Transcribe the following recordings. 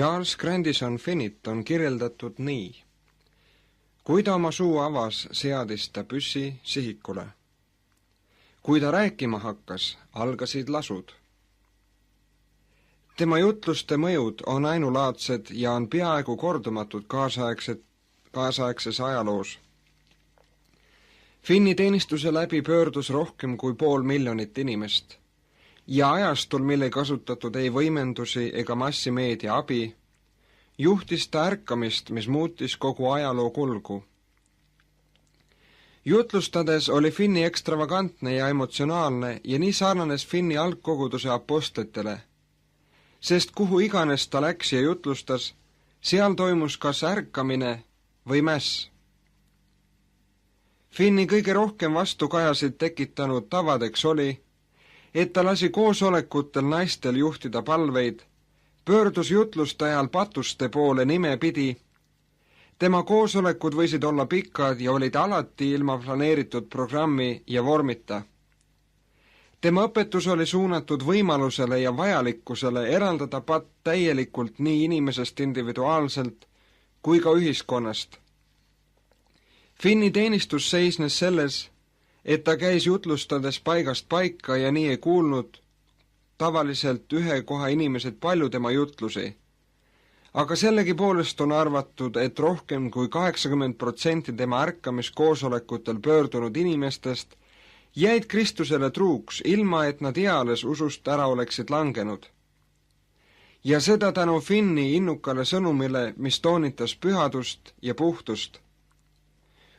Charles Grandison Finnit on kirjeldatud nii. Kui ta oma suu avas, seadis ta püssi sihikule. Kui ta rääkima hakkas, algasid lasud. Tema jutluste mõjud on ainulaadsed ja on peaaegu kordumatud kaasaegses ajaloos. Finni teenistuse läbi pöördus rohkem kui 500 000 inimest ja ajastul, mille kasutatud ei võimendusi ega massimeedia abi, juhtis ta ärkamist, mis muutis kogu ajaloo kulgu. Jutlustades oli Finni ekstravagantne ja emotsionaalne ja nii sarnanes Finni algkoguduse apostlitele, sest kuhu iganes ta läks ja jutlustas, seal toimus kas ärkamine või mäss. Finni kõige rohkem vastukajasid tekitanud tavadeks oli, et ta lasi koosolekutel naistel juhtida palveid, pöördus jutluste ajal patuste poole nimepidi. Tema koosolekud võisid olla pikad ja olid alati ilma planeeritud programmi ja vormita. Tema õpetus oli suunatud võimalusele ja vajalikkusele eraldada patt täielikult nii inimesest individuaalselt kui ka ühiskonnast. Finni teenistus seisnes selles, et ta käis jutlustades paigast paika ja nii ei kuulnud tavaliselt ühe koha inimesed palju tema jutlusi. Aga sellegipoolest on arvatud, et rohkem kui 80% tema ärkamiskoosolekutel pöördunud inimestest jäid Kristusele truuks, ilma et nad eales usust ära oleksid langenud. Ja seda tänu Finni innukale sõnumile, mis toonitas pühadust ja puhtust.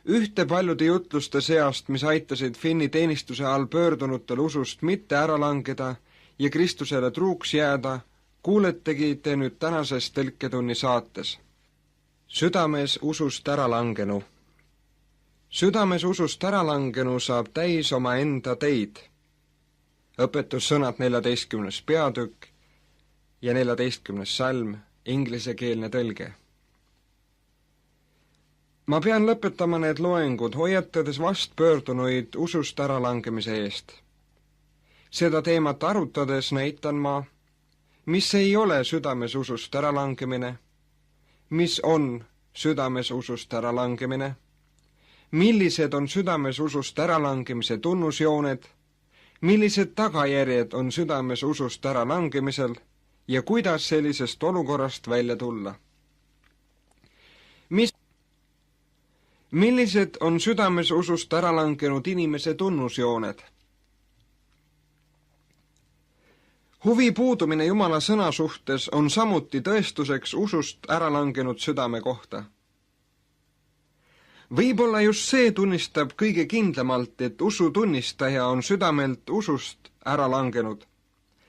Ühte paljude jutluste seast, mis aitasid Finni teenistuse all pöördunutel usust mitte ära langeda ja Kristusele truuks jääda, kuuletegi te nüüd tänases tõlketunni saates. Südames usust ära langenu. Südames usust ära langenu saab täis oma enda teid. Õpetussõnad 14. peatükk ja 14. salm, inglisekeelne tõlge. Ma pean lõpetama need loengud, hoiatades vastpöördunuid usust äralangemise eest. Seda teemat arutades näitan ma, mis ei ole südames usust äralangemine, mis on südames usust äralangemine, millised on südames usust äralangemise tunnusjooned, millised tagajärjed on südames usust äralangemisel ja kuidas sellisest olukorrast välja tulla. Millised on südames usust äralangenud inimese tunnusjooned? Huvi puudumine Jumala sõna suhtes on samuti tõestuseks usust äralangenud südame kohta. Võib-olla just see tunnistab kõige kindlamalt, et usu tunnistaja on südamelt usust äralangenud,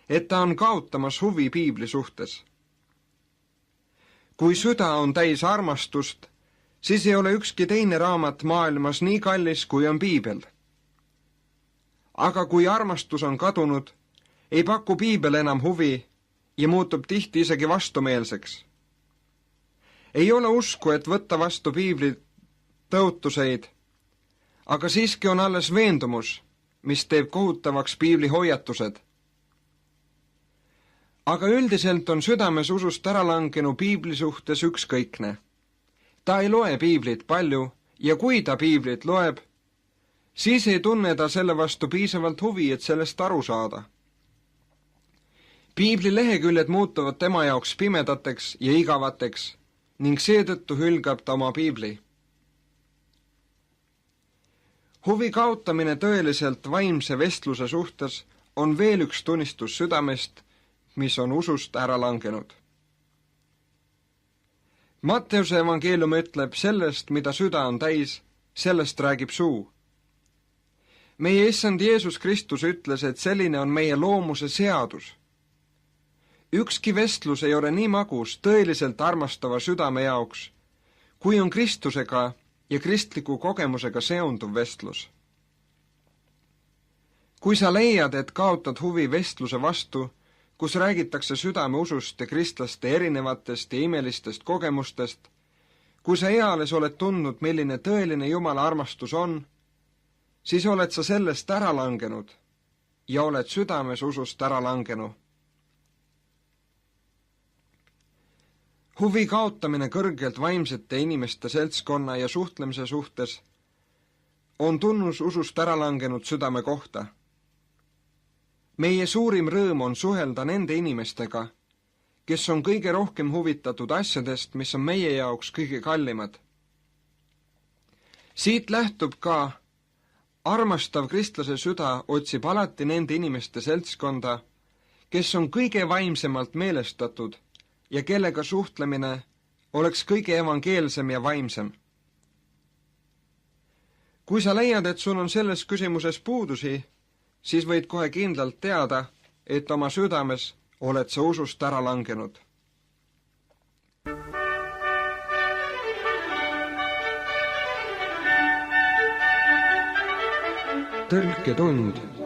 et ta on kaotamas huvi piibli suhtes. Kui süda on täis armastust, siis ei ole ükski teine raamat maailmas nii kallis, kui on piibel. Aga kui armastus on kadunud, ei paku piibel enam huvi ja muutub tihti isegi vastumeelseks. Ei ole usku, et võtta vastu piibli tõotuseid, aga siiski on alles veendumus, mis teeb kohutavaks piibli hoiatused. Aga üldiselt on südames usust äralangenu piibli suhtes ükskõikne. Ta ei loe piiblit palju ja kui ta piiblit loeb, siis ei tunne ta selle vastu piisavalt huvi, et sellest aru saada. Piibli leheküljed muutuvad tema jaoks pimedateks ja igavateks ning seetõttu hülgab ta oma piibli. Huvi kaotamine tõeliselt vaimse vestluse suhtes on veel üks tunnistus südamest, mis on usust ära langenud. Matteuse evangeelium ütleb sellest, mida süda on täis, sellest räägib suu. Meie issand Jeesus Kristus ütles, et selline on meie loomuse seadus. Ükski vestlus ei ole nii magus tõeliselt armastava südame jaoks, kui on Kristusega ja kristliku kogemusega seonduv vestlus. Kui sa leiad, et kaotad huvi vestluse vastu, kus räägitakse südame usust ja kristlaste erinevatest ja imelistest kogemustest, kui sa eales oled tundnud, milline tõeline Jumala armastus on, siis oled sa sellest ära langenud ja oled südames usust ära langenu. Huvi kaotamine kõrgelt vaimsete inimeste seltskonna ja suhtlemise suhtes on tunnus usust ära langenud südame kohta. Meie suurim rõõm on suhelda nende inimestega, kes on kõige rohkem huvitatud asjadest, mis on meie jaoks kõige kallimad. Siit lähtub ka armastav kristlase süda otsib alati nende inimeste seltskonda, kes on kõige vaimsemalt meelestatud ja kellega suhtlemine oleks kõige evangeelsem ja vaimsem. Kui sa leiad, et sul on selles küsimuses puudusi, siis võid kohe kindlalt teada, et oma südames oled sa usust ära langenud. Tõlketund